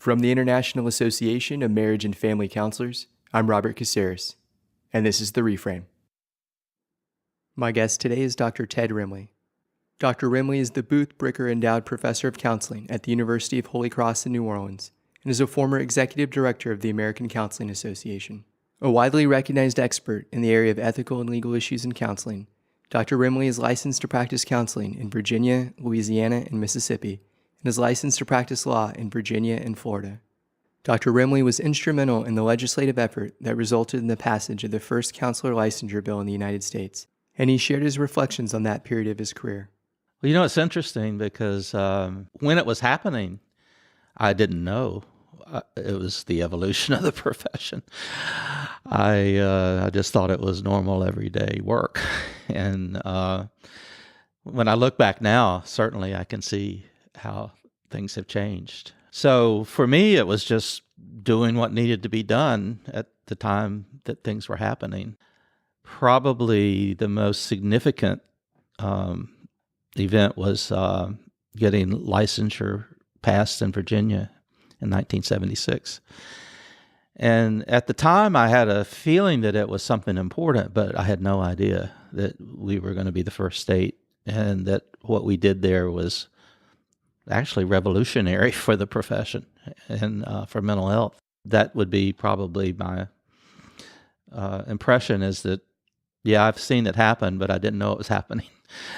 From the International Association of Marriage and Family Counselors, I'm Robert Casares, and this is the Reframe. My guest today is Dr. Ted Remley. Dr. Remley is the Booth Bricker Endowed Professor of Counseling at the University of Holy Cross in New Orleans and is a former Executive Director of the American Counseling Association. A widely recognized expert in the area of ethical and legal issues in counseling, Dr. Remley is licensed to practice counseling in Virginia, Louisiana, and Mississippi, and is licensed to practice law in Virginia and Florida. Dr. Remley was instrumental in the legislative effort that resulted in the passage of the first counselor licensure bill in the United States, and he shared his reflections on that period of his career. Well, you know, it's interesting because when it was happening, I didn't know. It was the evolution of the profession. I just thought it was normal everyday work. And when I look back now, certainly I can see how things have changed. So for me, it was just doing what needed to be done at the time that things were happening. Probably the most significant event was getting licensure passed in Virginia in 1976. And at the time, I had a feeling that it was something important, but I had no idea that we were going to be the first state and that what we did there was actually revolutionary for the profession and for mental health. That would be probably my impression, is that, yeah, I've seen it happen, but I didn't know it was happening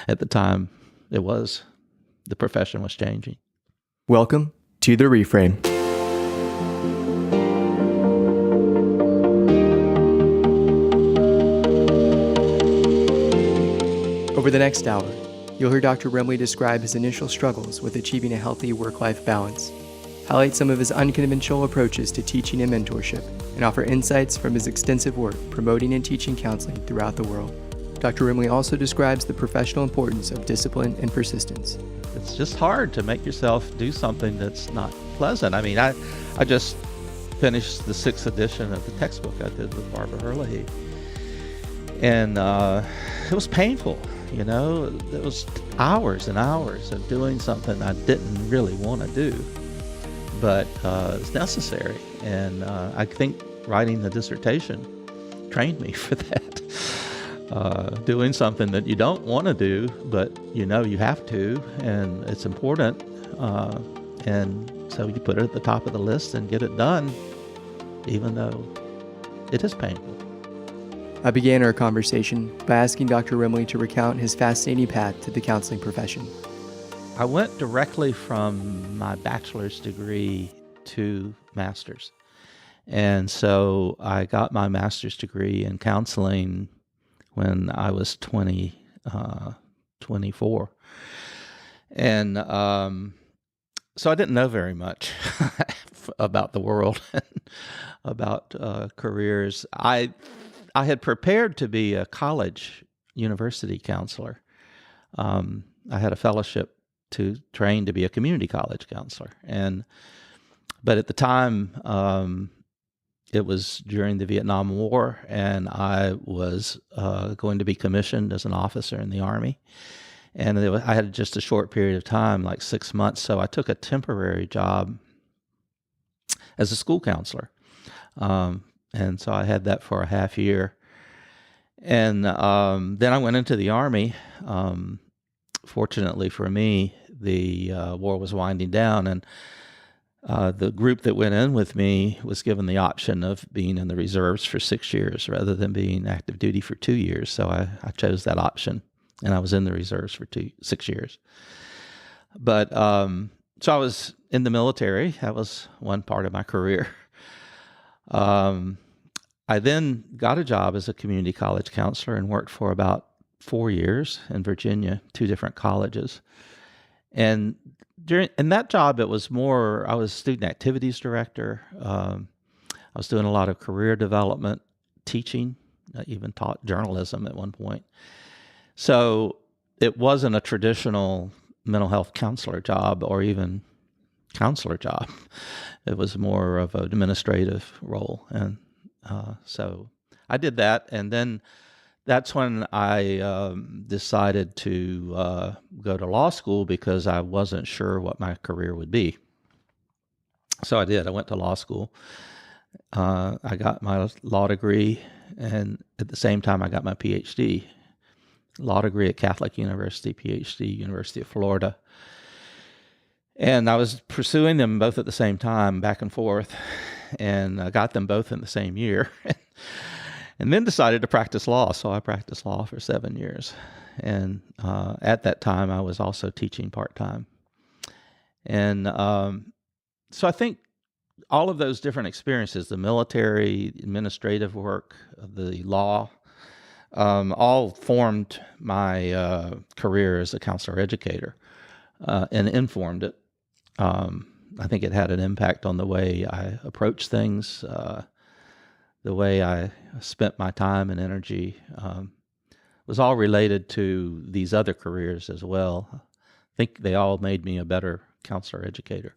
at the time. The profession was changing. Welcome to the Reframe. Over the next hour, you'll hear Dr. Remley describe his initial struggles with achieving a healthy work-life balance, highlight some of his unconventional approaches to teaching and mentorship, and offer insights from his extensive work promoting and teaching counseling throughout the world. Dr. Remley also describes the professional importance of discipline and persistence. It's just hard to make yourself do something that's not pleasant. I mean, I just finished the 6th edition of the textbook I did with Barbara Herlihy, and it was painful. You know, it was hours and hours of doing something I didn't really want to do, but it's necessary. And I think writing the dissertation trained me for that. Doing something that you don't want to do, but you know you have to, and it's important. And so you put it at the top of the list and get it done, even though it is painful. I began our conversation by asking Dr. Remley to recount his fascinating path to the counseling profession. I went directly from my bachelor's degree to master's. And so I got my master's degree in counseling when I was 24. And so I didn't know very much about the world, about careers. I had prepared to be a university counselor. I had a fellowship to train to be a community college counselor. But at the time, it was during the Vietnam War, and I was going to be commissioned as an officer in the Army. And I had just a short period of time, like 6 months, so I took a temporary job as a school counselor. And so I had that for a half year. And then I went into the Army. Fortunately for me, the war was winding down, and the group that went in with me was given the option of being in the reserves for 6 years rather than being active duty for 2 years. So I chose that option, and I was in the reserves for 6 years. But so I was in the military. That was one part of my career. I then got a job as a community college counselor and worked for about 4 years in Virginia, 2 different colleges. And in that job, it was more, I was student activities director. I was doing a lot of career development, teaching. I even taught journalism at one point. So it wasn't a traditional mental health counselor job or even counselor job. It was more of an administrative role. And so I did that. And then that's when I decided to go to law school because I wasn't sure what my career would be. So I did. I went to law school. I got my law degree, and at the same time, I got my PhD. Law degree at Catholic University, PhD, University of Florida. And I was pursuing them both at the same time, back and forth, and I got them both in the same year. And then decided to practice law. So I practiced law for 7 years. And at that time, I was also teaching part-time. And so I think all of those different experiences, the military, administrative work, the law, all formed my career as a counselor educator and informed it. I think it had an impact on the way I approach things, the way I spent my time and energy. Was all related to these other careers as well. I think they all made me a better counselor educator.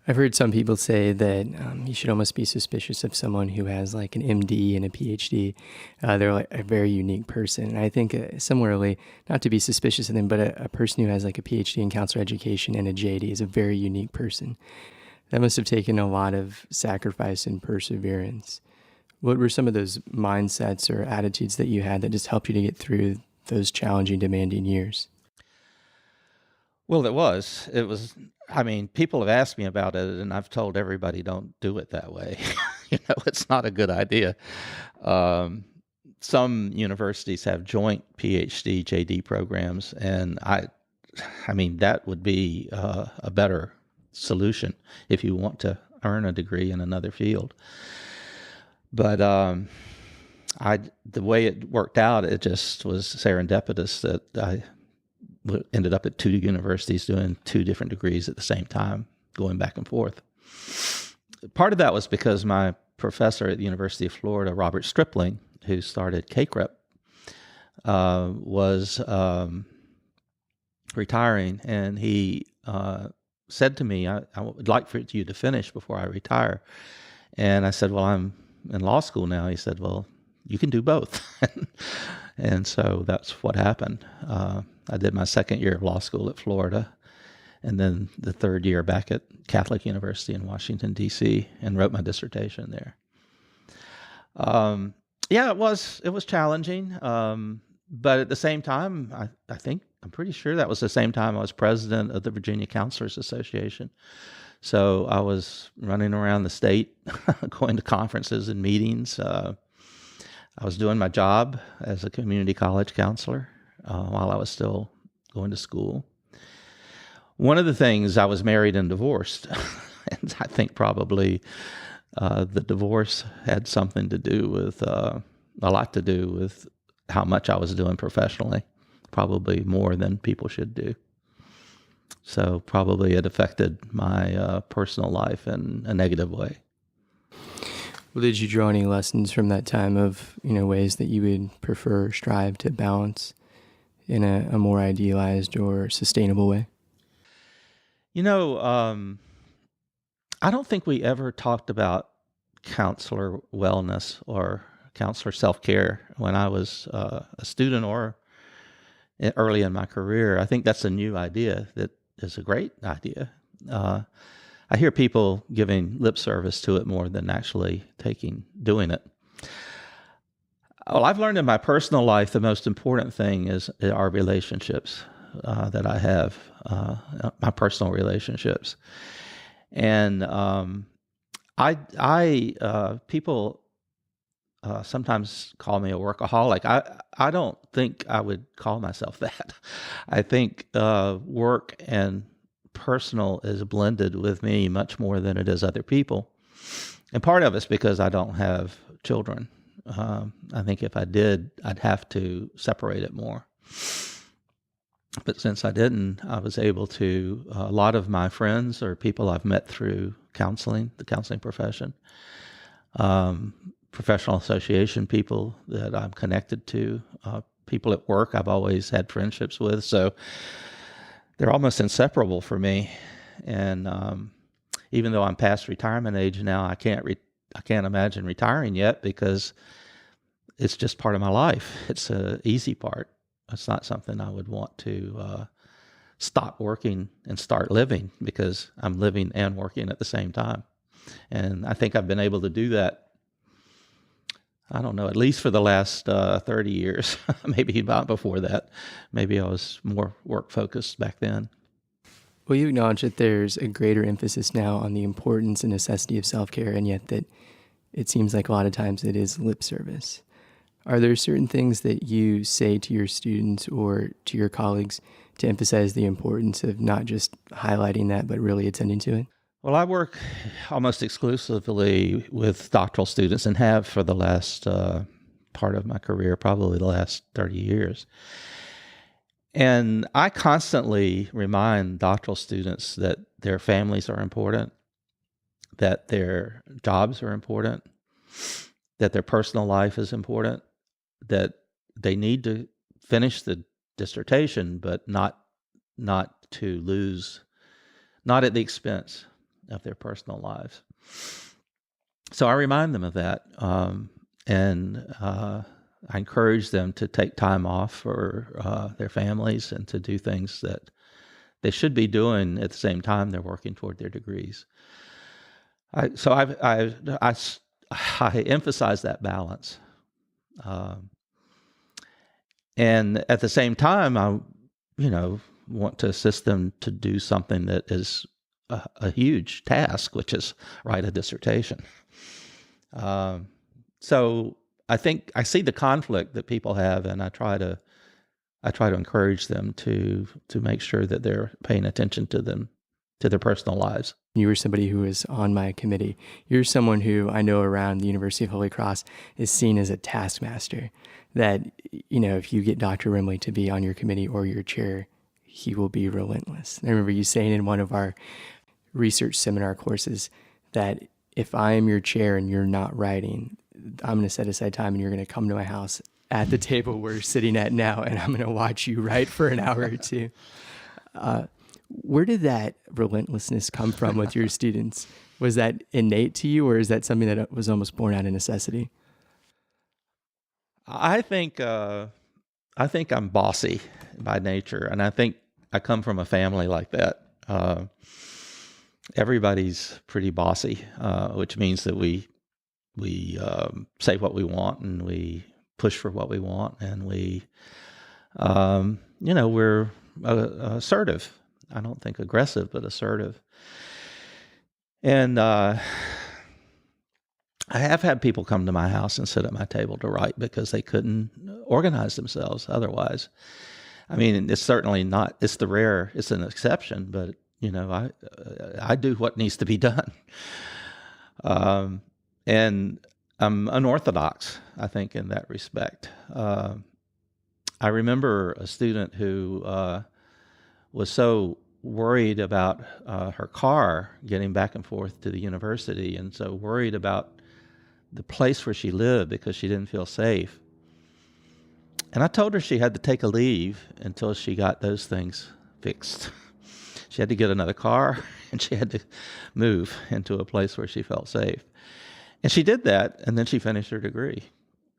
I've heard some people say that you should almost be suspicious of someone who has like an MD and a PhD. They're like a very unique person. And I think similarly, not to be suspicious of them, but a person who has like a PhD in counselor education and a JD is a very unique person. That must have taken a lot of sacrifice and perseverance. What were some of those mindsets or attitudes that you had that just helped you to get through those challenging, demanding years? Well, it was. I mean, people have asked me about it, and I've told everybody don't do it that way. It's not a good idea. Some universities have joint PhD, JD programs, and I mean, that would be a better solution if you want to earn a degree in another field. But the way it worked out, it just was serendipitous that I ended up at 2 universities doing 2 different degrees at the same time, going back and forth. Part of that was because my professor at the University of Florida, Robert Stripling, who started CACREP, was retiring, and he said to me, I would like for you to finish before I retire. And I said, well, I'm in law school now. He said, well, you can do both. And so that's what happened. I did my 2nd year of law school at Florida, and then the 3rd year back at Catholic University in Washington, D.C., and wrote my dissertation there. Yeah, it was challenging. But at the same time, I'm pretty sure that was the same time I was president of the Virginia Counselors Association. So I was running around the state, going to conferences and meetings. I was doing my job as a community college counselor while I was still going to school. One of the things, I was married and divorced, and I think probably the divorce had something to do with, a lot to do with how much I was doing professionally, probably more than people should do. So probably it affected my personal life in a negative way. Well, did you draw any lessons from that time of, ways that you would prefer, strive to balance in a more idealized or sustainable way? I don't think we ever talked about counselor wellness or counselor self-care when I was a student or early in my career. I think that's a new idea that is a great idea. I hear people giving lip service to it more than actually doing it. Well, I've learned in my personal life the most important thing is our relationships that I have, my personal relationships. And people sometimes call me a workaholic. I don't think I would call myself that. I think work and personal is blended with me much more than it is other people. And part of it's because I don't have children. I think if I did, I'd have to separate it more. But since I didn't, I was able to, a lot of my friends or people I've met through counseling, the counseling profession, professional association people that I'm connected to, people at work I've always had friendships with. So they're almost inseparable for me. And even though I'm past retirement age now, I can't imagine retiring yet because it's just part of my life. It's an easy part. It's not something I would want to stop working and start living, because I'm living and working at the same time. And I think I've been able to do that, I don't know, at least for the last 30 years, maybe not before that. Maybe I was more work focused back then. Well, you acknowledge that there's a greater emphasis now on the importance and necessity of self-care, and yet that it seems like a lot of times it is lip service. Are there certain things that you say to your students or to your colleagues to emphasize the importance of not just highlighting that, but really attending to it? Well, I work almost exclusively with doctoral students, and have for the last part of my career, probably the last 30 years. And I constantly remind doctoral students that their families are important, that their jobs are important, that their personal life is important, that they need to finish the dissertation, but not to lose, not at the expense of their personal lives. So I remind them of that, and I encourage them to take time off for their families and to do things that they should be doing at the same time they're working toward their degrees. I emphasize that balance, and at the same time, I want to assist them to do something that is a huge task, which is write a dissertation. So I think I see the conflict that people have, and I try to encourage them to make sure that they're paying attention to their personal lives. You were somebody who was on my committee. You're someone who I know around the University of Holy Cross is seen as a taskmaster, that, if you get Dr. Remley to be on your committee or your chair, he will be relentless. I remember you saying in one of our research seminar courses that if I am your chair and you're not writing, I'm going to set aside time and you're going to come to my house at the table we're sitting at now, and I'm going to watch you write for an hour or two. Where did that relentlessness come from with your students? Was that innate to you, or is that something that was almost born out of necessity? I think I'm bossy by nature, and I think I come from a family like that. Everybody's pretty bossy, which means that we say what we want, and we push for what we want, and we're assertive. I don't think aggressive, but assertive. And I have had people come to my house and sit at my table to write because they couldn't organize themselves otherwise. I mean, it's certainly not, it's an exception, but, I do what needs to be done. And I'm unorthodox, I think, in that respect. I remember a student who was so worried about her car getting back and forth to the university, and so worried about the place where she lived because she didn't feel safe. And I told her she had to take a leave until she got those things fixed. She had to get another car, and she had to move into a place where she felt safe. And she did that, and then she finished her degree.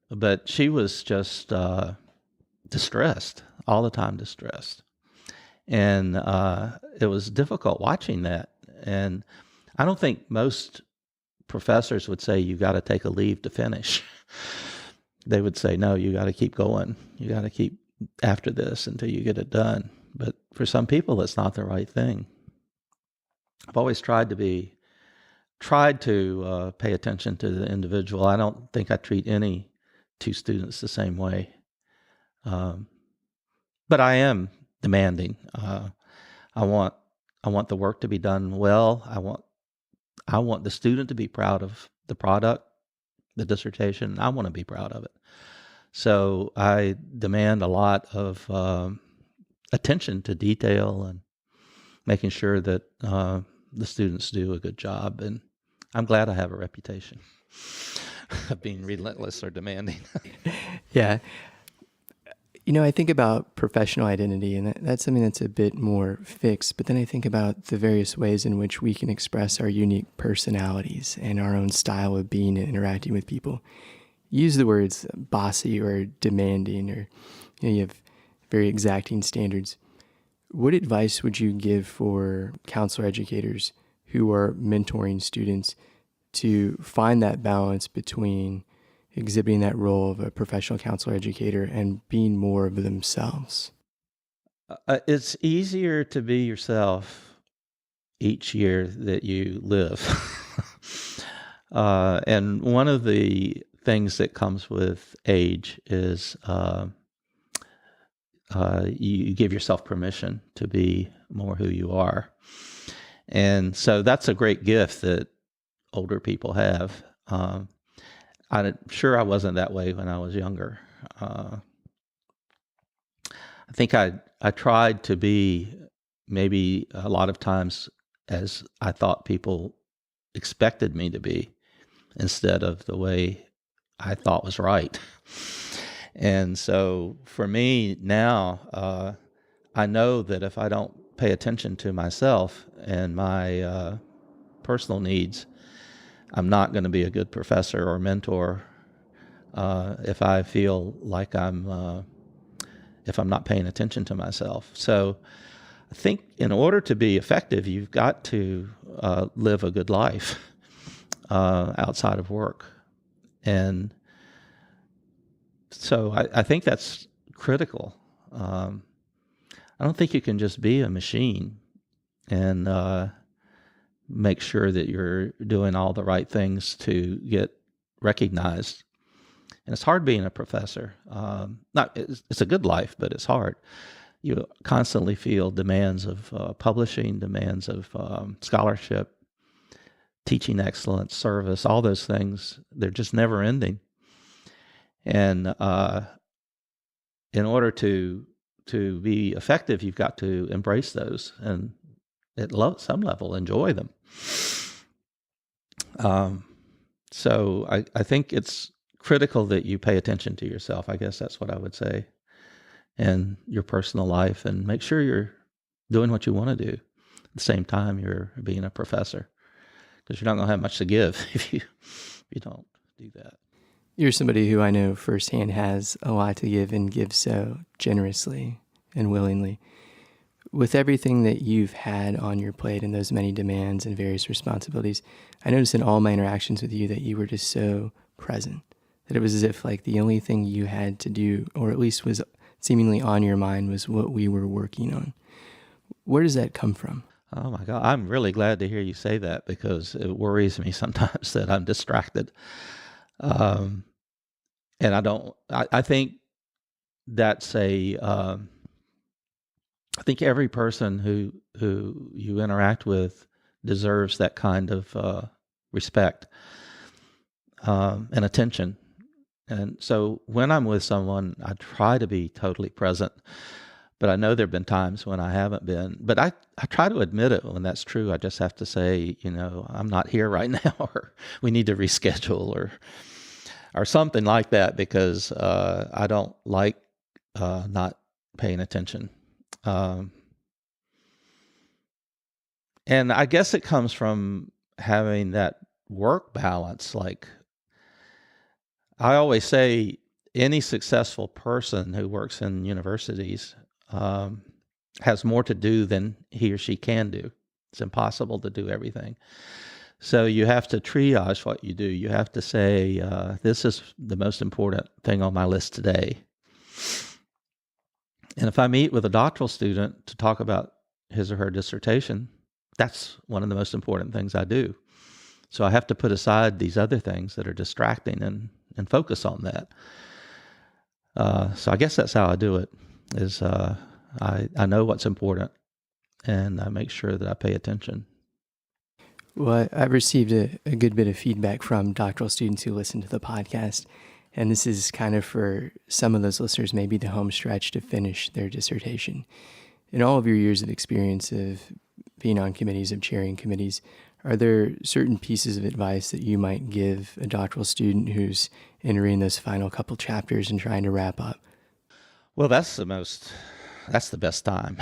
But she was just distressed, all the time distressed. And it was difficult watching that. And I don't think most professors would say you got to take a leave to finish. They would say, no, you got to keep going. You got to keep after this until you get it done. But for some people, it's not the right thing. I've always tried to pay attention to the individual. I don't think I treat any two students the same way. But I am demanding. I want the work to be done well. I want the student to be proud of the product, the dissertation. I want to be proud of it. So I demand a lot of attention to detail and making sure that the students do a good job. And I'm glad I have a reputation of being relentless or demanding. Yeah. I think about professional identity, and that's something that's a bit more fixed, but then I think about the various ways in which we can express our unique personalities and our own style of being and interacting with people. Use the words bossy or demanding, or you have very exacting standards. what advice would you give for counselor educators who are mentoring students to find that balance between exhibiting that role of a professional counselor educator and being more of themselves? It's easier to be yourself each year that you live. And one of the things that comes with age is you give yourself permission to be more who you are. And so that's a great gift that older people have. I'm sure I wasn't that way when I was younger. I think I tried to be maybe a lot of times as I thought people expected me to be instead of the way I thought was right. And so for me now, I know that if I don't pay attention to myself and my personal needs, I'm not going to be a good professor or mentor if I feel like if I'm not paying attention to myself. So I think in order to be effective, you've got to live a good life outside of work. And so I think that's critical. I don't think you can just be a machine and make sure that you're doing all the right things to get recognized. And it's hard being a professor. It's a good life, but it's hard. You constantly feel demands of publishing, demands of scholarship, teaching excellence, service, all those things. They're just never ending. And in order to be effective, you've got to embrace those and at some level enjoy them. So I think it's critical that you pay attention to yourself. I guess that's what I would say, and your personal life, and make sure you're doing what you want to do. At the same time, you're being a professor, because you're not going to have much to give if you don't do that. You're somebody who I know firsthand has a lot to give and gives so generously and willingly. With everything that you've had on your plate and those many demands and various responsibilities, I noticed in all my interactions with you that you were just so present, that it was as if like the only thing you had to do, or at least was seemingly on your mind, was what we were working on. Where does that come from? Oh my God, I'm really glad to hear you say that, because it worries me sometimes that I'm distracted. And I think that's I think every person who you interact with deserves that kind of respect and attention. And so when I'm with someone, I try to be totally present, but I know there have been times when I haven't been. But I try to admit it when that's true. I just have to say, I'm not here right now, or we need to reschedule, or something like that, because I don't like not paying attention. And I guess it comes from having that work balance. Like I always say, any successful person who works in universities has more to do than he or she can do. It's impossible to do everything. So you have to triage what you do. You have to say, this is the most important thing on my list today. And if I meet with a doctoral student to talk about his or her dissertation, that's one of the most important things I do. So I have to put aside these other things that are distracting and focus on that. So I guess that's how I do it, is I know what's important, and I make sure that I pay attention. Well, I've received a good bit of feedback from doctoral students who listen to the podcast, and this is kind of for some of those listeners, maybe the home stretch to finish their dissertation. In all of your years of experience of being on committees, of chairing committees, are there certain pieces of advice that you might give a doctoral student who's entering those final couple chapters and trying to wrap up? Well, that's the best time,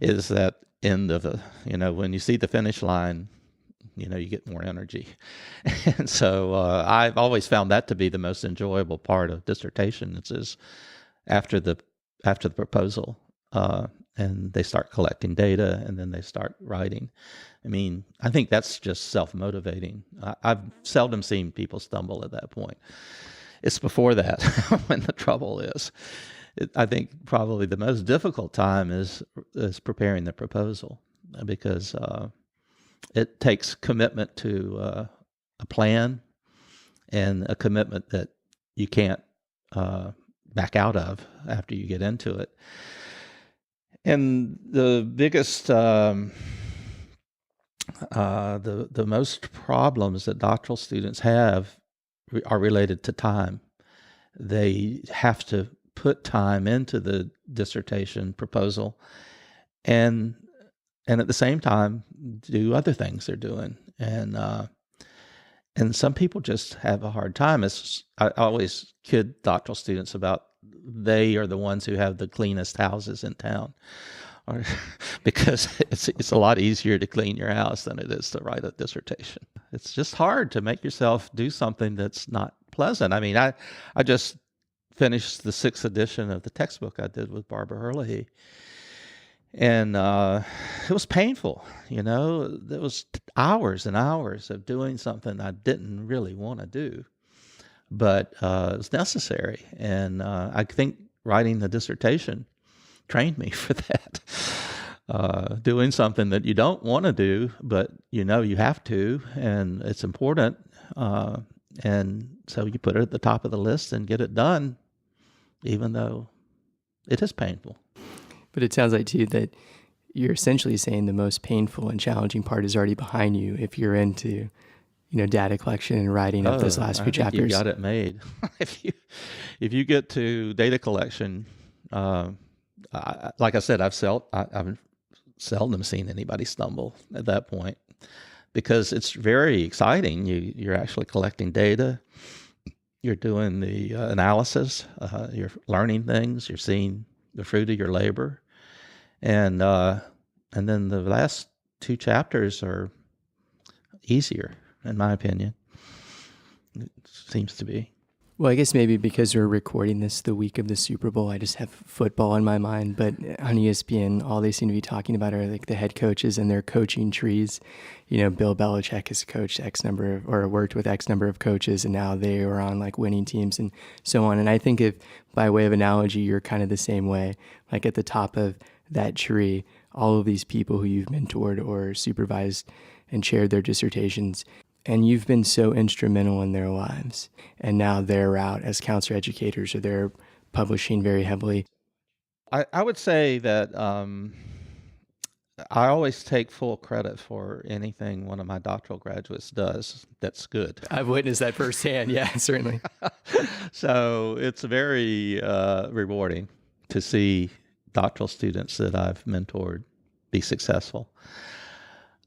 is that end of when you see the finish line, you get more energy. And so I've always found that to be the most enjoyable part of dissertation. It's after the proposal. and they start collecting data, and then they start writing. I mean, I think that's just self-motivating. I've seldom seen people stumble at that point. It's before that when the trouble is. I think probably the most difficult time is preparing the proposal, because it takes commitment to a plan, and a commitment that you can't back out of after you get into it. And the biggest, the most problems that doctoral students have are related to time. They have to put time into the dissertation proposal, and at the same time do other things they're doing. And some people just have a hard time. I always kid doctoral students about they are the ones who have the cleanest houses in town, or because it's a lot easier to clean your house than it is to write a dissertation. It's just hard to make yourself do something that's not pleasant. I mean, I just finished the 6th edition of the textbook I did with Barbara Herlihy, and it was painful. There was hours and hours of doing something I didn't really want to do, but it was necessary. And I think writing the dissertation trained me for that. Doing something that you don't want to do, but you have to, and it's important. And so you put it at the top of the list and get it done, even though it is painful. But it sounds like, too, that you're essentially saying the most painful and challenging part is already behind you if you're into, data collection and writing of those last few chapters. You got it made. If you get to data collection, like I said, I've seldom seen anybody stumble at that point, because it's very exciting. You're actually collecting data. You're doing the analysis. You're learning things. You're seeing the fruit of your labor. And then the last 2 chapters are easier, in my opinion. It seems to be. Well, I guess maybe because we're recording this the week of the Super Bowl, I just have football in my mind. But on ESPN, all they seem to be talking about are like the head coaches and their coaching trees. Bill Belichick has coached or worked with X number of coaches, and now they are on like winning teams and so on. And I think if, by way of analogy, you're kind of the same way, like at the top of that tree, all of these people who you've mentored or supervised and chaired their dissertations, and you've been so instrumental in their lives. And now they're out as counselor educators, or they're publishing very heavily. I would say that I always take full credit for anything one of my doctoral graduates does that's good. I've witnessed that firsthand. Yeah, certainly. So it's very rewarding to see doctoral students that I've mentored be successful.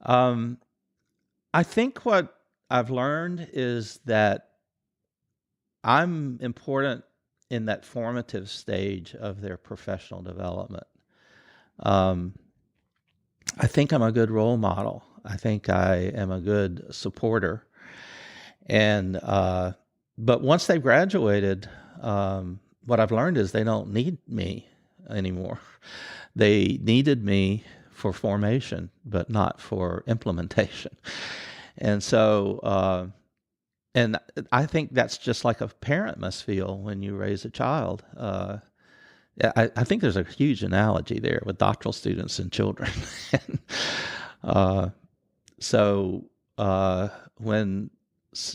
I think what I've learned is that I'm important in that formative stage of their professional development. I think I'm a good role model. I think I am a good supporter. And but once they've graduated, what I've learned is they don't need me anymore. They needed me for formation, but not for implementation. And so, and I think that's just like a parent must feel when you raise a child. I think there's a huge analogy there with doctoral students and children. So when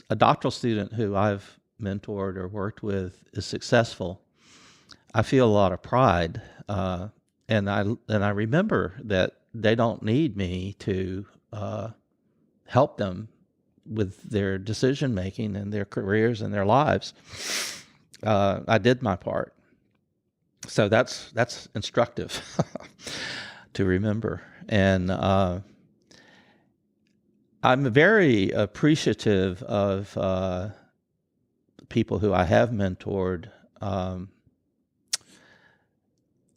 a doctoral student who I've mentored or worked with is successful, I feel a lot of pride, and I remember that they don't need me to help them with their decision making and their careers and their lives. I did my part, so that's instructive to remember, and I'm very appreciative of people who I have mentored.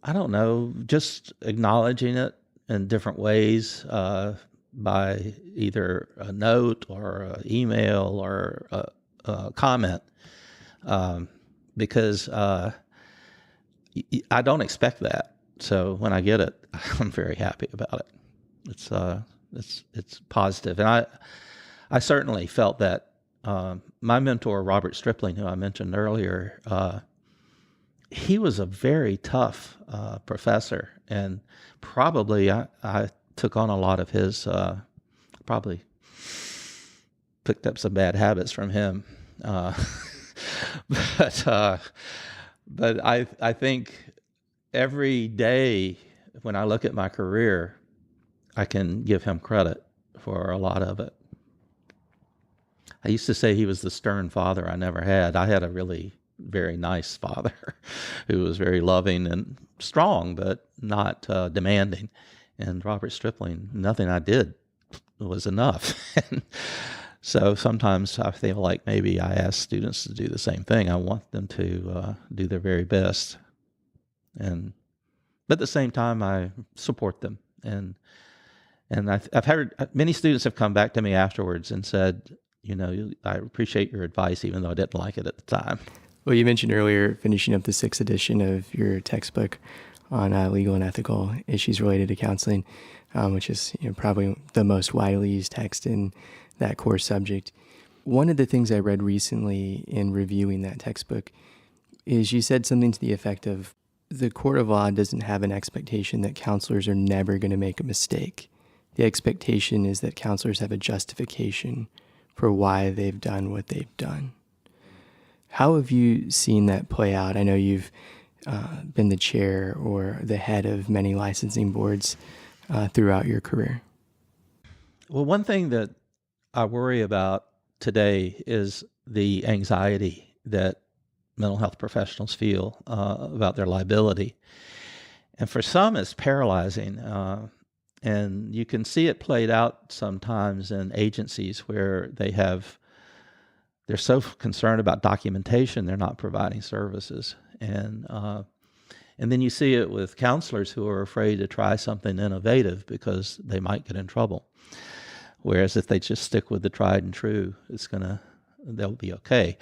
I don't know, just acknowledging it in different ways, by either a note or an email or a comment, because I don't expect that. so when I get it, I'm very happy about it. It's positive, and I certainly felt that. My mentor, Robert Stripling, who I mentioned earlier, he was a very tough professor, and probably I took on a lot of his, probably picked up some bad habits from him. Uh, but but I think every day when I look at my career, I can give him credit for a lot of it. I used to say he was the stern father I never had. I had a really very nice father who was very loving and strong, but not demanding. And Robert Stripling, nothing I did was enough. So sometimes I feel like maybe I ask students to do the same thing. I want them to do their very best. But at the same time, I support them. And I've heard many students have come back to me afterwards and said, I appreciate your advice, even though I didn't like it at the time. Well, you mentioned earlier finishing up the 6th edition of your textbook on legal and ethical issues related to counseling, which is probably the most widely used text in that core subject. One of the things I read recently in reviewing that textbook is you said something to the effect of the court of law doesn't have an expectation that counselors are never going to make a mistake. The expectation is that counselors have a justification for why they've done what they've done. How have you seen that play out? I know you've been the chair or the head of many licensing boards throughout your career. Well, one thing that I worry about today is the anxiety that mental health professionals feel about their liability. And for some, it's paralyzing. And you can see it played out sometimes in agencies where they're so concerned about documentation, they're not providing services. And then you see it with counselors who are afraid to try something innovative because they might get in trouble. Whereas if they just stick with the tried and true, they'll be okay.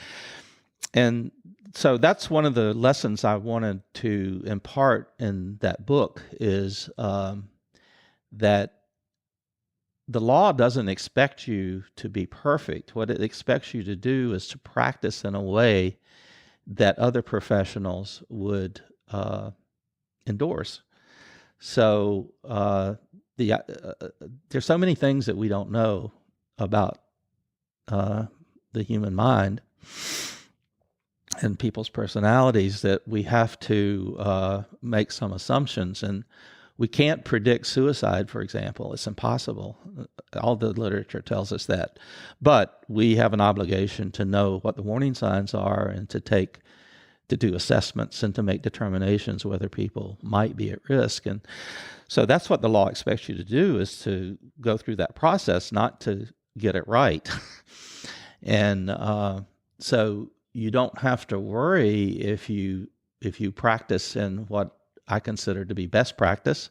And so that's one of the lessons I wanted to impart in that book is that the law doesn't expect you to be perfect. What it expects you to do is to practice in a way that other professionals would endorse. So there's so many things that we don't know about the human mind and people's personalities that we have to make some assumptions. And we can't predict suicide, for example. It's impossible. All the literature tells us that. But we have an obligation to know what the warning signs are and to do assessments and to make determinations whether people might be at risk. And so that's what the law expects you to do, is to go through that process, not to get it right. And so you don't have to worry if you practice in what I consider to be best practice,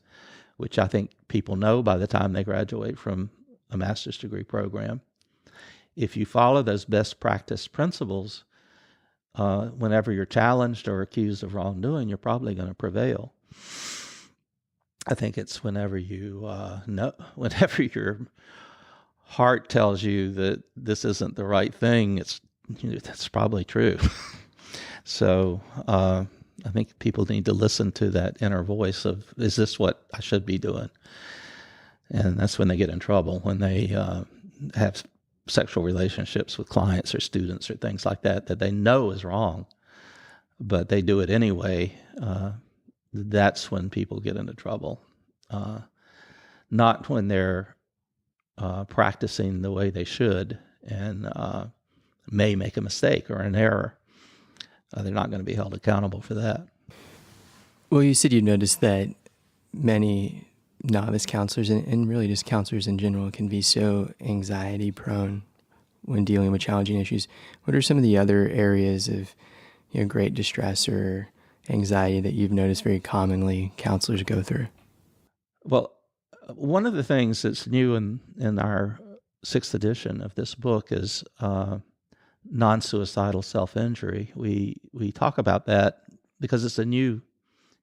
which I think people know by the time they graduate from a master's degree program. If you follow those best practice principles, whenever you're challenged or accused of wrongdoing, you're probably going to prevail. I think it's whenever whenever your heart tells you that this isn't the right thing, that's probably true. So I think people need to listen to that inner voice of, is this what I should be doing? And that's when they get in trouble, when they have sexual relationships with clients or students or things like that they know is wrong, but they do it anyway. That's when people get into trouble. Not when they're practicing the way they should and may make a mistake or an error. They're not going to be held accountable for that. Well, you said you noticed that many novice counselors and really just counselors in general can be so anxiety prone when dealing with challenging issues. What are some of the other areas of great distress or anxiety that you've noticed very commonly counselors go through? Well, one of the things that's new in our 6th edition of this book is non-suicidal self-injury. We talk about that because it's a new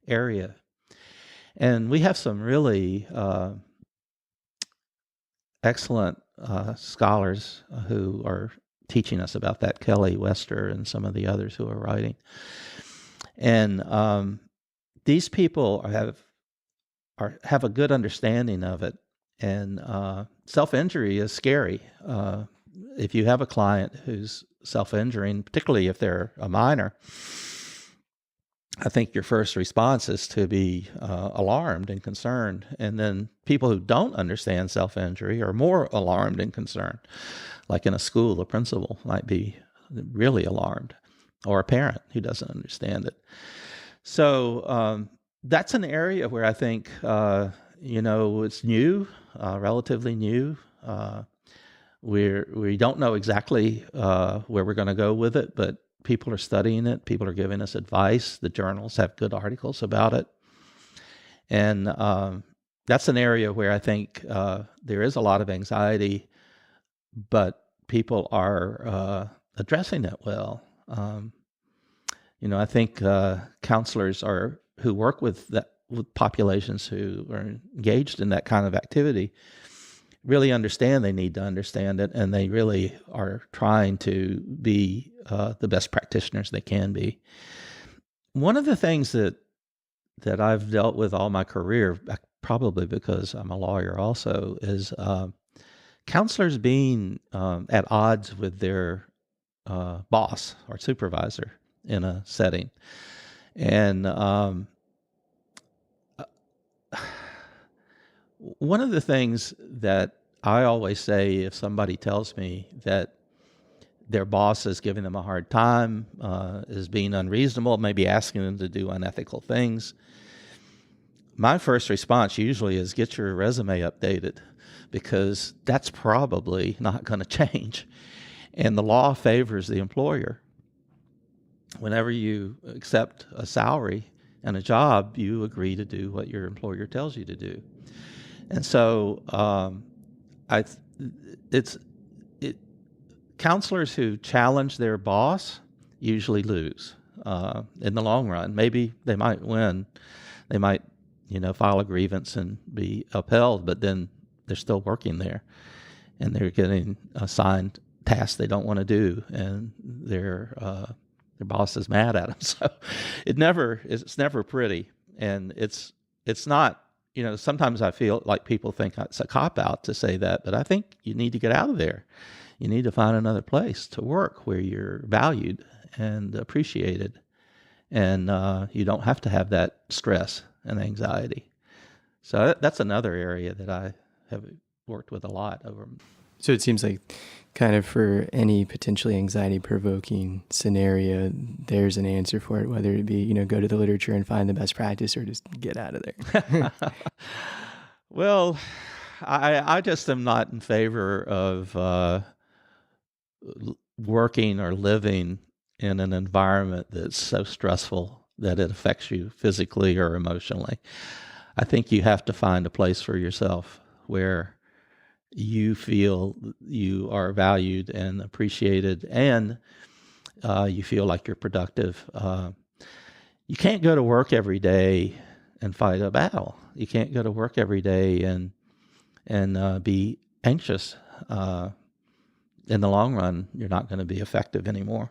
area. And we have some really excellent scholars who are teaching us about that, Kelly Wester and some of the others who are writing. And these people have a good understanding of it. And self-injury is scary. If you have a client who's self-injuring, particularly if they're a minor, I think your first response is to be alarmed and concerned. And then people who don't understand self-injury are more alarmed and concerned. Like in a school, the principal might be really alarmed, or a parent who doesn't understand it. So that's an area where I think, it's new, relatively new. We don't know exactly where we're going to go with it, but people are studying it. People are giving us advice. The journals have good articles about it. And that's an area where I think there is a lot of anxiety, but people are addressing it well. I think counselors who work with populations who are engaged in that kind of activity really understand they need to understand it, and they really are trying to be the best practitioners they can be. One of the things that I've dealt with all my career, probably because I'm a lawyer also, is counselors being at odds with their boss or supervisor in a setting. And one of the things that I always say, if somebody tells me that their boss is giving them a hard time, is being unreasonable, maybe asking them to do unethical things, my first response usually is get your resume updated, because that's probably not going to change. And the law favors the employer. Whenever you accept a salary and a job, you agree to do what your employer tells you to do. And so counselors who challenge their boss usually lose in the long run. Maybe they might win. They might, file a grievance and be upheld, but then they're still working there, and they're getting assigned tasks they don't want to do, and their boss is mad at them. So it's never pretty, and it's not. Sometimes I feel like people think it's a cop-out to say that, but I think you need to get out of there. You need to find another place to work where you're valued and appreciated, and you don't have to have that stress and anxiety. So that's another area that I have worked with a lot over. So it seems like kind of for any potentially anxiety-provoking scenario, there's an answer for it, whether it be, go to the literature and find the best practice, or just get out of there. Well, I just am not in favor of working or living in an environment that's so stressful that it affects you physically or emotionally. I think you have to find a place for yourself where you feel you are valued and appreciated, and you feel like you're productive. You can't go to work every day and fight a battle. You can't go to work every day and be anxious. In the long run, you're not going to be effective anymore.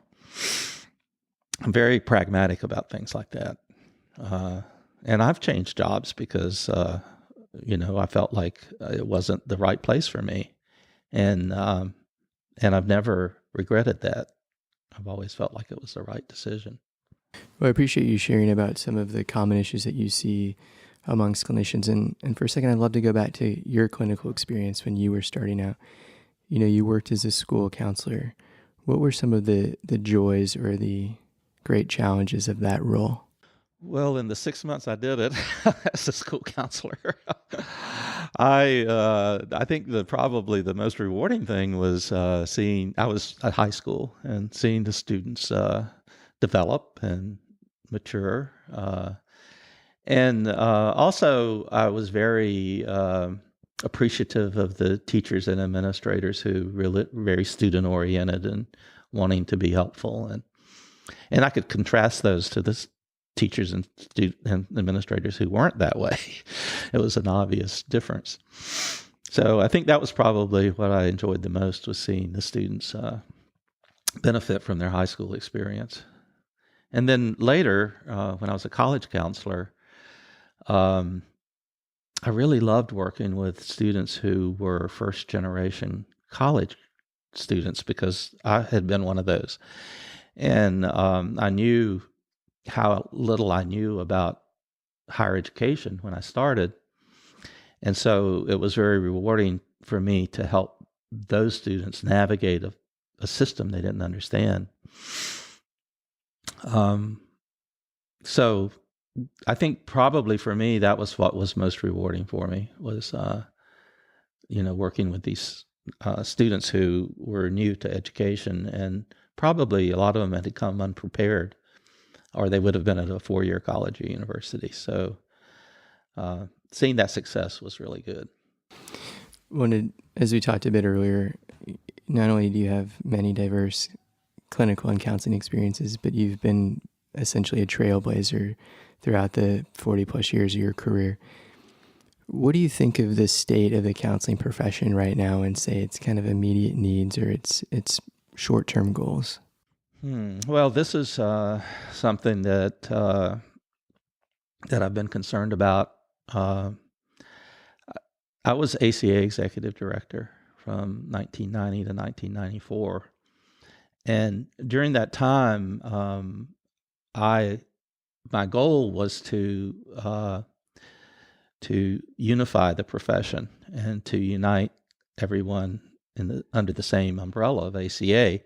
I'm very pragmatic about things like that. And I've changed jobs because I felt like it wasn't the right place for me. And I've never regretted that. I've always felt like it was the right decision. Well, I appreciate you sharing about some of the common issues that you see amongst clinicians. And for a second, I'd love to go back to your clinical experience when you were starting out. You worked as a school counselor. What were some of the joys or the great challenges of that role? Well, in the 6 months I did it as a school counselor, I think probably the most rewarding thing was I was at high school and seeing the students develop and mature. And also I was very appreciative of the teachers and administrators who really very student-oriented and wanting to be helpful. And I could contrast those to the teachers and and administrators who weren't that way. It was an obvious difference. So I think that was probably what I enjoyed the most, was seeing the students benefit from their high school experience. And then later, when I was a college counselor, I really loved working with students who were first-generation college students, because I had been one of those. And I knew how little I knew about higher education when I started. And so it was very rewarding for me to help those students navigate a system they didn't understand. So I think probably for me, that was what was most rewarding for me, was, working with these students who were new to education, and probably a lot of them had come unprepared, or they would have been at a 4-year college or university. So seeing that success was really good. As we talked a bit earlier, not only do you have many diverse clinical and counseling experiences, but you've been essentially a trailblazer throughout the 40 plus years of your career. What do you think of the state of the counseling profession right now, and say its kind of immediate needs or its short-term goals? Well, this is something that I've been concerned about. I was ACA executive director from 1990 to 1994. And during that time, my goal was to unify the profession and to unite everyone under the same umbrella of ACA.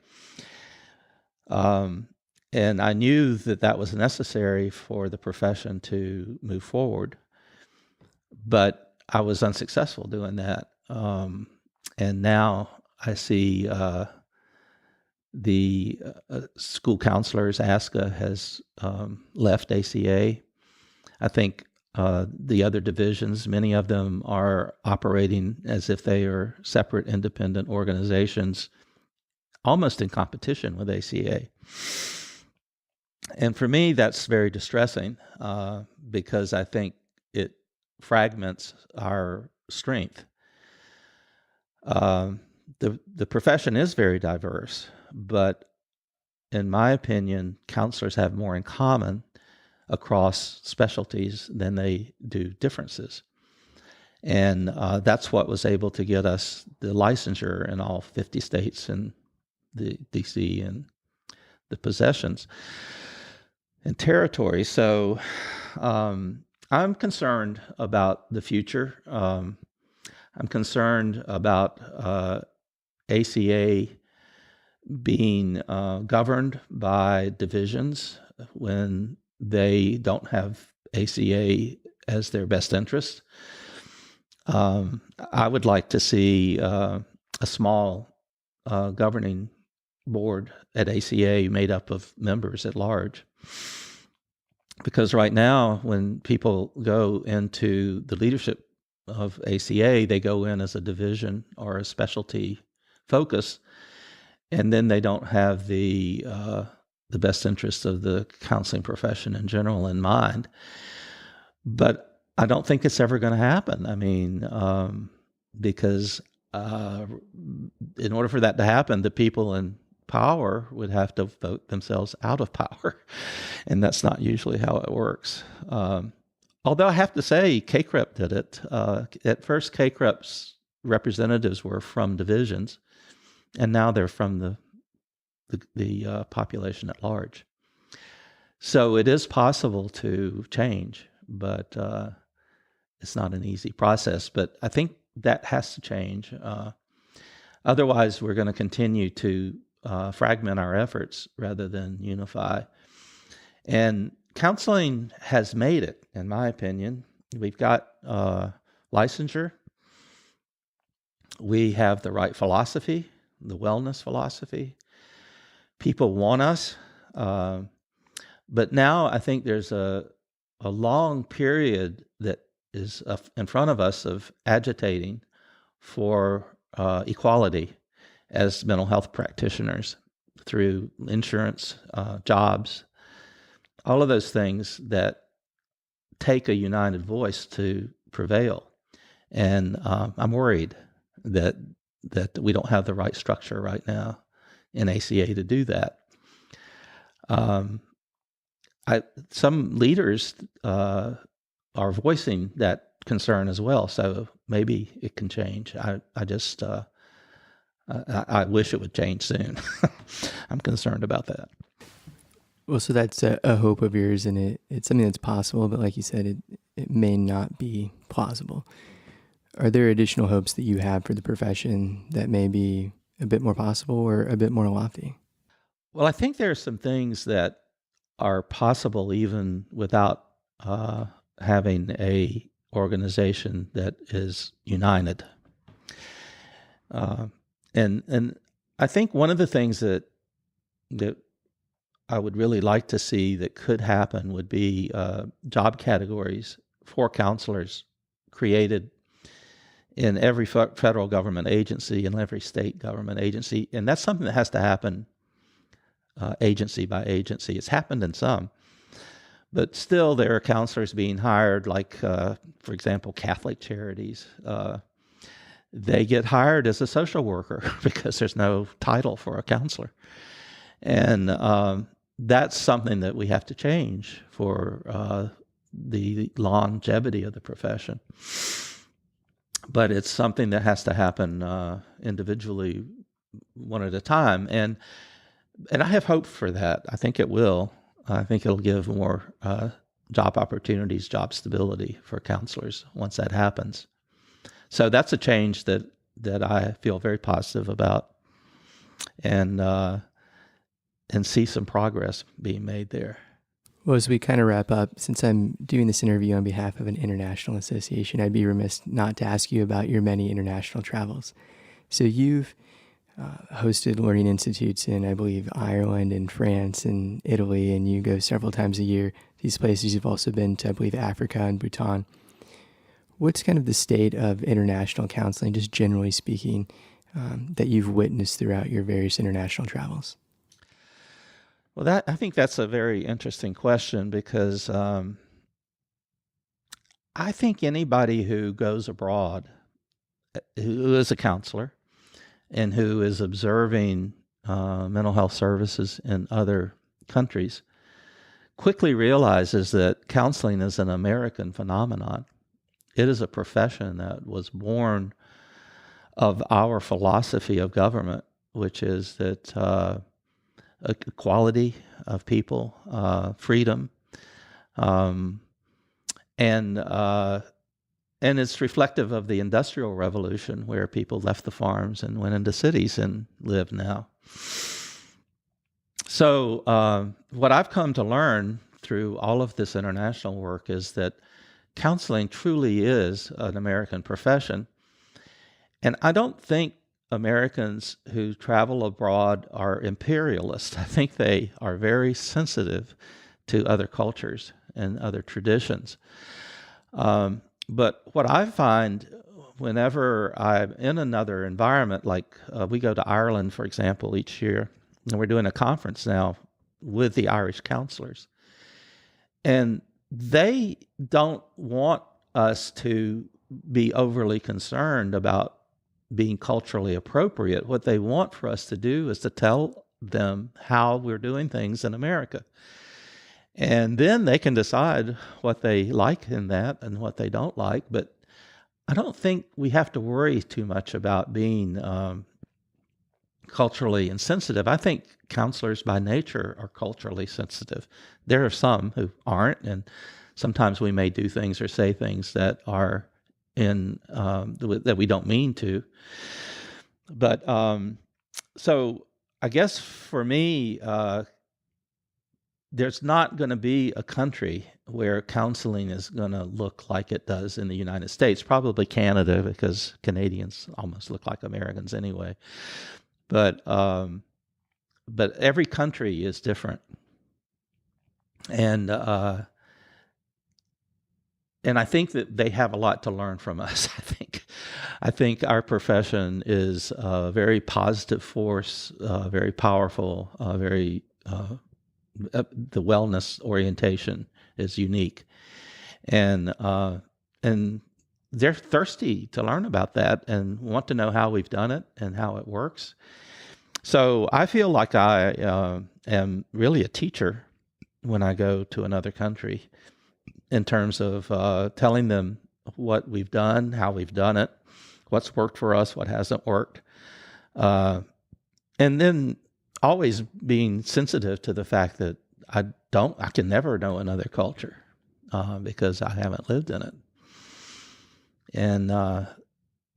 And I knew that was necessary for the profession to move forward, but I was unsuccessful doing that. And now I see the school counselors, ASCA, has left ACA. I think the other divisions, many of them are operating as if they are separate, independent organizations, almost in competition with ACA. And for me, that's very distressing, because I think it fragments our strength. The profession is very diverse, but in my opinion, counselors have more in common across specialties than they do differences. And that's what was able to get us the licensure in all 50 states and the DC and the possessions and territory. So I'm concerned about the future. I'm concerned about ACA being governed by divisions when they don't have ACA as their best interest. I would like to see a small governing board at ACA made up of members at large. Because right now, when people go into the leadership of ACA, they go in as a division or a specialty focus, and then they don't have the best interests of the counseling profession in general in mind. But I don't think it's ever going to happen. I mean, because in order for that to happen, the people in power would have to vote themselves out of power, and that's not usually how it works. Although I have to say, KCREP did it. At first, KCREP's representatives were from divisions, and now they're from the population at large. So it is possible to change, but it's not an easy process. But I think that has to change. Otherwise, we're going to continue to fragment our efforts rather than unify. And counseling has made it, in my opinion. We've got licensure. We have the right philosophy, the wellness philosophy. People want us. But now I think there's a long period that is in front of us of agitating for equality as mental health practitioners through insurance, jobs, all of those things that take a united voice to prevail. And I'm worried that we don't have the right structure right now in ACA to do that. Some leaders are voicing that concern as well, so maybe it can change. I wish it would change soon. I'm concerned about that. Well, so that's a hope of yours, and it's something that's possible, but like you said, it may not be plausible. Are there additional hopes that you have for the profession that may be a bit more possible or a bit more lofty? Well, I think there are some things that are possible even without having a organization that is united. And I think one of the things that I would really like to see that could happen would be job categories for counselors created in every federal government agency and every state government agency. And that's something that has to happen agency by agency. It's happened in some. But still, there are counselors being hired, like, for example, Catholic charities. They get hired as a social worker because there's no title for a counselor. And that's something that we have to change for the longevity of the profession. But it's something that has to happen individually, one at a time. And I have hope for that. I think it will. I think it'll give more job opportunities, job stability for counselors once that happens. So that's a change that I feel very positive about, and see some progress being made there. Well, as we kind of wrap up, since I'm doing this interview on behalf of an international association, I'd be remiss not to ask you about your many international travels. So you've hosted learning institutes in, I believe, Ireland and France and Italy, and you go several times a year. These places you've also been to, I believe, Africa and Bhutan. What's kind of the state of international counseling, just generally speaking, that you've witnessed throughout your various international travels? Well, I think that's a very interesting question because I think anybody who goes abroad, who is a counselor, and who is observing mental health services in other countries, quickly realizes that counseling is an American phenomenon. It is a profession that was born of our philosophy of government, which is that equality of people, freedom, and it's reflective of the Industrial Revolution, where people left the farms and went into cities and live now. So what I've come to learn through all of this international work is that counseling truly is an American profession. And I don't think Americans who travel abroad are imperialist. I think they are very sensitive to other cultures and other traditions. But what I find whenever I'm in another environment, like we go to Ireland, for example, each year, and we're doing a conference now with the Irish counselors, and they don't want us to be overly concerned about being culturally appropriate. What they want for us to do is to tell them how we're doing things in America. And then they can decide what they like in that and what they don't like. But I don't think we have to worry too much about being culturally insensitive. I think counselors by nature are culturally sensitive. There are some who aren't, and sometimes we may do things or say things that are that we don't mean to. But so I guess for me, there's not going to be a country where counseling is going to look like it does in the United States. Probably Canada, because Canadians almost look like Americans anyway. But every country is different, and I think that they have a lot to learn from us. I think our profession is a very positive force, very powerful, very the wellness orientation is unique, and they're thirsty to learn about that and want to know how we've done it and how it works. So I feel like I am really a teacher when I go to another country in terms of telling them what we've done, how we've done it, what's worked for us, what hasn't worked. And then always being sensitive to the fact that I can never know another culture because I haven't lived in it. And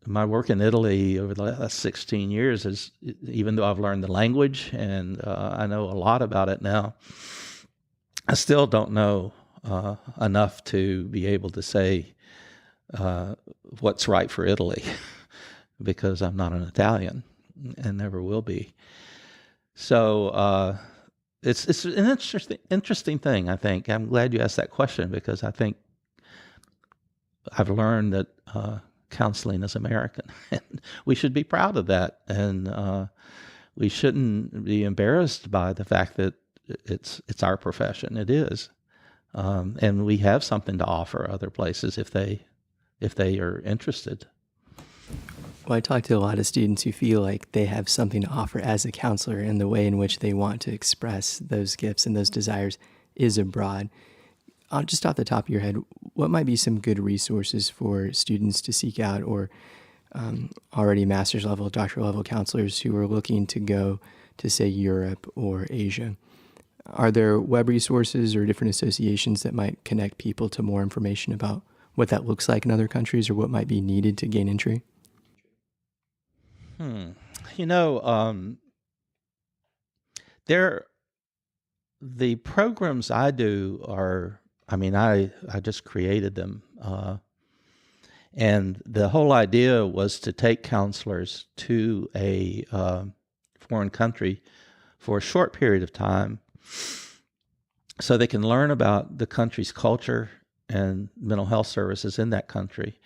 my work in Italy over the last 16 years is, even though I've learned the language and I know a lot about it now, I still don't know enough to be able to say what's right for Italy because I'm not an Italian and never will be. So it's an interesting thing, I think. I'm glad you asked that question because I think I've learned that counseling is American. And we should be proud of that. And we shouldn't be embarrassed by the fact that it's our profession. It is. And we have something to offer other places if they are interested. Well, I talk to a lot of students who feel like they have something to offer as a counselor, and the way in which they want to express those gifts and those desires is abroad. Just off the top of your head, what might be some good resources for students to seek out, or already master's level, doctoral level counselors who are looking to go to, say, Europe or Asia? Are there web resources or different associations that might connect people to more information about what that looks like in other countries, or what might be needed to gain entry? The programs I do are, I just created them. And the whole idea was to take counselors to a foreign country for a short period of time so they can learn about the country's culture and mental health services in that country.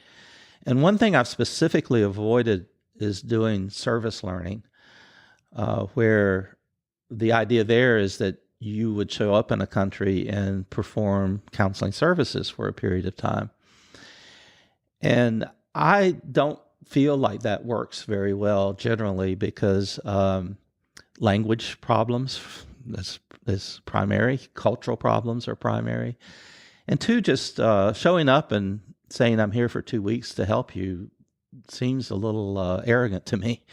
And one thing I've specifically avoided is doing service learning, where the idea there is that you would show up in a country and perform counseling services for a period of time. And I don't feel like that works very well generally because language problems is primary, cultural problems are primary. And two, just showing up and saying I'm here for 2 weeks to help you seems a little arrogant to me.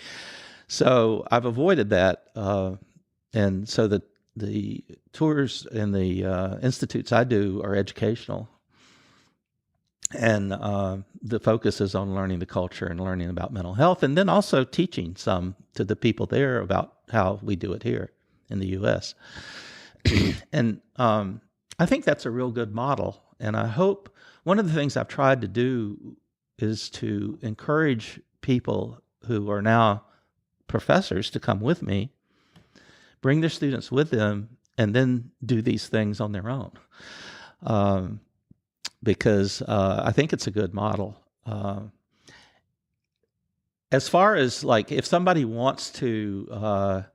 So I've avoided that. And so the tours and the institutes I do are educational. And the focus is on learning the culture and learning about mental health, and then also teaching some to the people there about how we do it here in the U.S. And I think that's a real good model. And I hope one of the things I've tried to do is to encourage people who are now professors to come with me, bring their students with them, and then do these things on their own. Because I think it's a good model. As far as like, if somebody wants to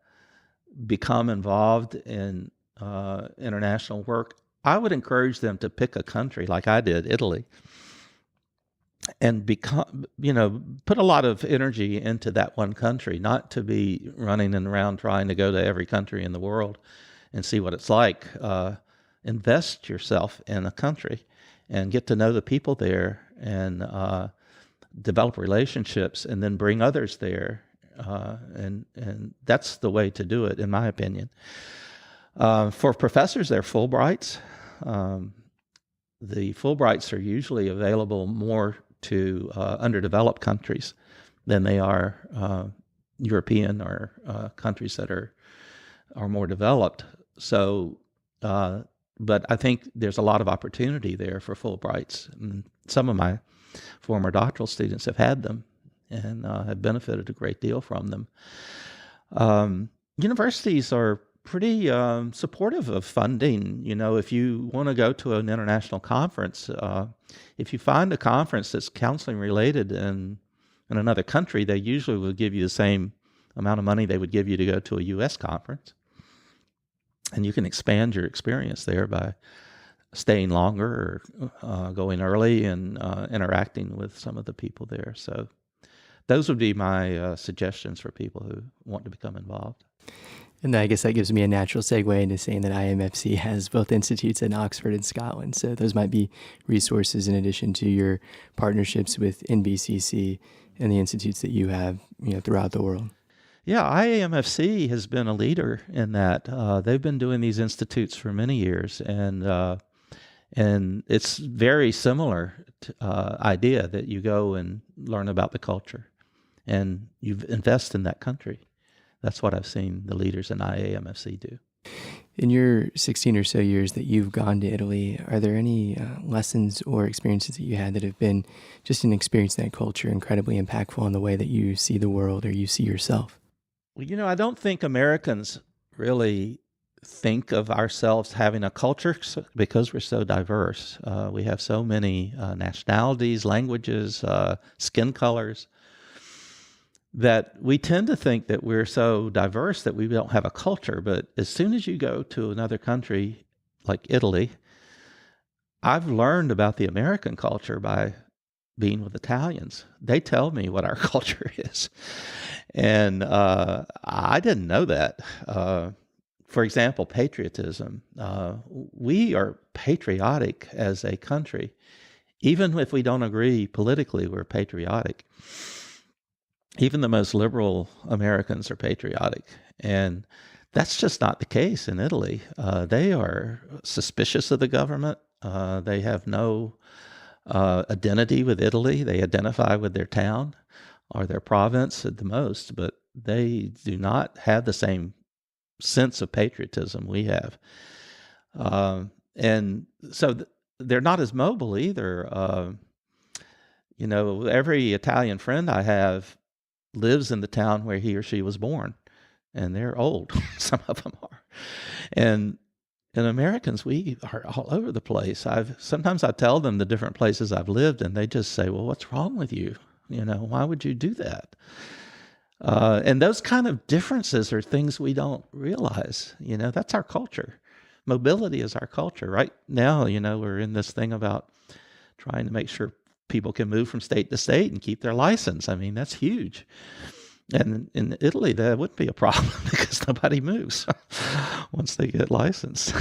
become involved in international work, I would encourage them to pick a country like I did, Italy, and put a lot of energy into that one country, not to be running around trying to go to every country in the world and see what it's like. Invest yourself in a country and get to know the people there and develop relationships, and then bring others there. And that's the way to do it, in my opinion. For professors, they're Fulbrights. The Fulbrights are usually available more to underdeveloped countries than they are European or countries that are more developed. So, but I think there's a lot of opportunity there for Fulbrights. And some of my former doctoral students have had them and have benefited a great deal from them. Universities are pretty supportive of funding. If you want to go to an international conference, if you find a conference that's counseling related in another country, they usually will give you the same amount of money they would give you to go to a U.S. conference. And you can expand your experience there by staying longer or going early and interacting with some of the people there. So those would be my suggestions for people who want to become involved. And I guess that gives me a natural segue into saying that IMFC has both institutes in Oxford and Scotland. So those might be resources in addition to your partnerships with NBCC and the institutes that you have, throughout the world. Yeah, IAMFC has been a leader in that. They've been doing these institutes for many years, and it's very similar idea that you go and learn about the culture, and you invest in that country. That's what I've seen the leaders in IAMFC do. In your 16 or so years that you've gone to Italy, are there any lessons or experiences that you had that have been just an experience in that culture incredibly impactful in the way that you see the world or you see yourself? Well, I don't think Americans really think of ourselves having a culture because we're so diverse. We have so many nationalities, languages, skin colors, that we tend to think that we're so diverse that we don't have a culture. But as soon as you go to another country like Italy, I've learned about the American culture by being with Italians. They tell me what our culture is. And I didn't know that. For example, patriotism. We are patriotic as a country. Even if we don't agree politically, we're patriotic. Even the most liberal Americans are patriotic. And that's just not the case in Italy. They are suspicious of the government. They have no identity with Italy. They identify with their town or their province at the most, but they do not have the same sense of patriotism we have. And so they're not as mobile either. Every Italian friend I have lives in the town where he or she was born, and they're old. Some of them are. And Americans, we are all over the place. Sometimes I tell them the different places I've lived, and they just say, well, what's wrong with you? Why would you do that? And those kind of differences are things we don't realize. That's our culture. Mobility is our culture. Right now, we're in this thing about trying to make sure people can move from state to state and keep their license. I mean, that's huge. And in Italy, that wouldn't be a problem because nobody moves once they get licensed.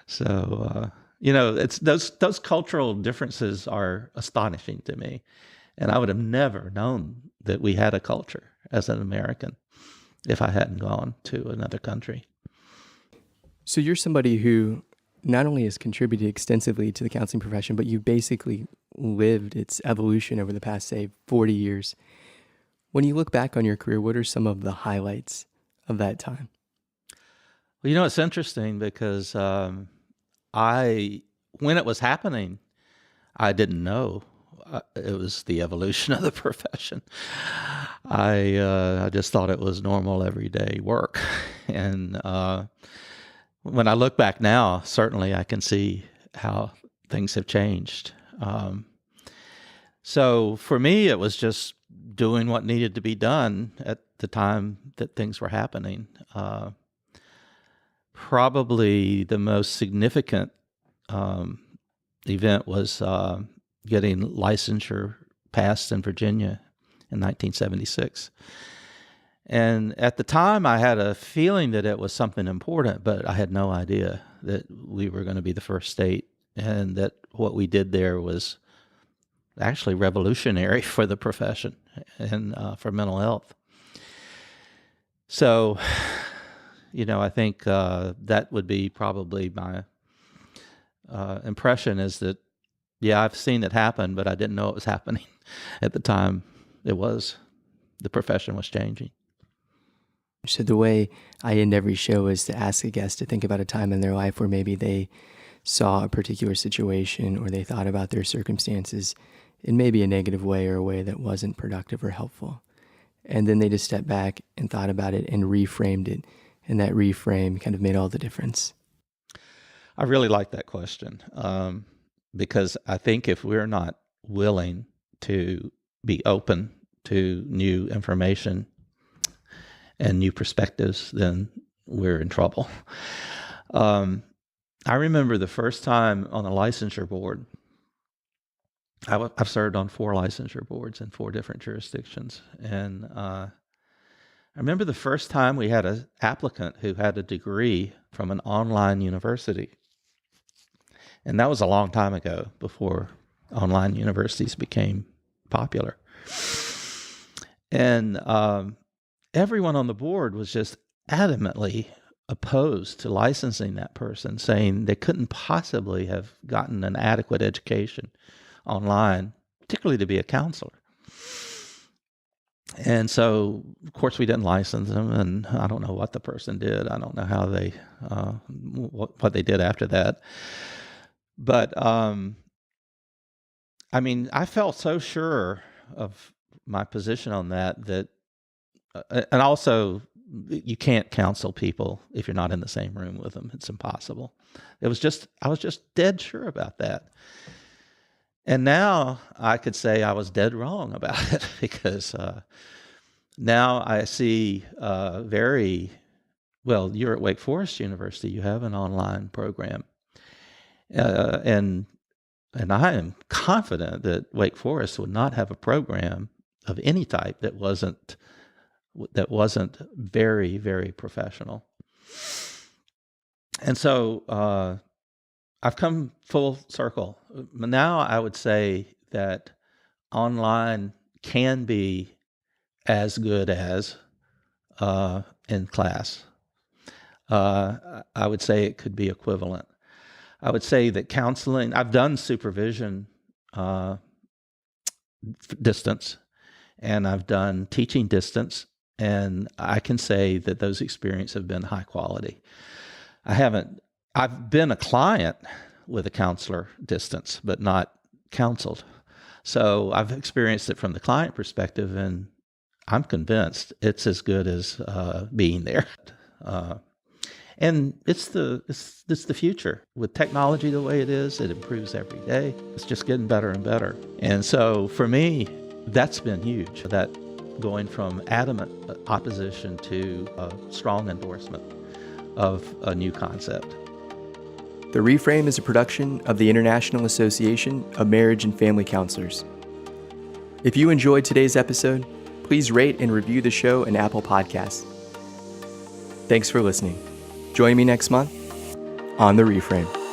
So, it's those cultural differences are astonishing to me. And I would have never known that we had a culture as an American if I hadn't gone to another country. So you're somebody who not only has contributed extensively to the counseling profession, but you basically lived its evolution over the past, say, 40 years. When you look back on your career, what are some of the highlights of that time? Well, it's interesting because when it was happening, I didn't know it was the evolution of the profession. I just thought it was normal everyday work. And when I look back now, certainly I can see how things have changed. So for me, it was just doing what needed to be done at the time that things were happening. Probably the most significant event was getting licensure passed in Virginia in 1976. And at the time, I had a feeling that it was something important, but I had no idea that we were going to be the first state and that what we did there was actually revolutionary for the profession and for mental health. So, I think that would be probably my impression is that, yeah, I've seen it happen, but I didn't know it was happening at the time. The profession was changing. So the way I end every show is to ask a guest to think about a time in their life where maybe they saw a particular situation or they thought about their circumstances in maybe a negative way or a way that wasn't productive or helpful. And then they just stepped back and thought about it and reframed it. And that reframe kind of made all the difference. I really like that question because I think if we're not willing to be open to new information and new perspectives, then we're in trouble. I remember the first time on the licensure board. I've served on 4 licensure boards in 4 different jurisdictions, and I remember the first time we had an applicant who had a degree from an online university. And that was a long time ago, before online universities became popular. And everyone on the board was just adamantly opposed to licensing that person, saying they couldn't possibly have gotten an adequate education online, particularly to be a counselor. And so, of course, we didn't license them, and I don't know what the person did. I don't know how they, what they did after that. But, I mean, I felt so sure of my position on that, and also, you can't counsel people if you're not in the same room with them. It's impossible. I was just dead sure about that. And now I could say I was dead wrong about it, because now I see you're at Wake Forest University, you have an online program. And I am confident that Wake Forest would not have a program of any type that wasn't very, very professional. And so I've come full circle. Now I would say that online can be as good as in class. I would say it could be equivalent. I would say that counseling, I've done supervision distance, and I've done teaching distance, and I can say that those experiences have been high quality. I've been a client with a counselor distance, but not counseled. So I've experienced it from the client perspective, and I'm convinced it's as good as being there. And it's the future. With technology the way it is, it improves every day. It's just getting better and better. And so for me, that's been huge. That going from adamant opposition to a strong endorsement of a new concept. The Reframe is a production of the International Association of Marriage and Family Counselors. If you enjoyed today's episode, please rate and review the show in Apple Podcasts. Thanks for listening. Join me next month on The Reframe.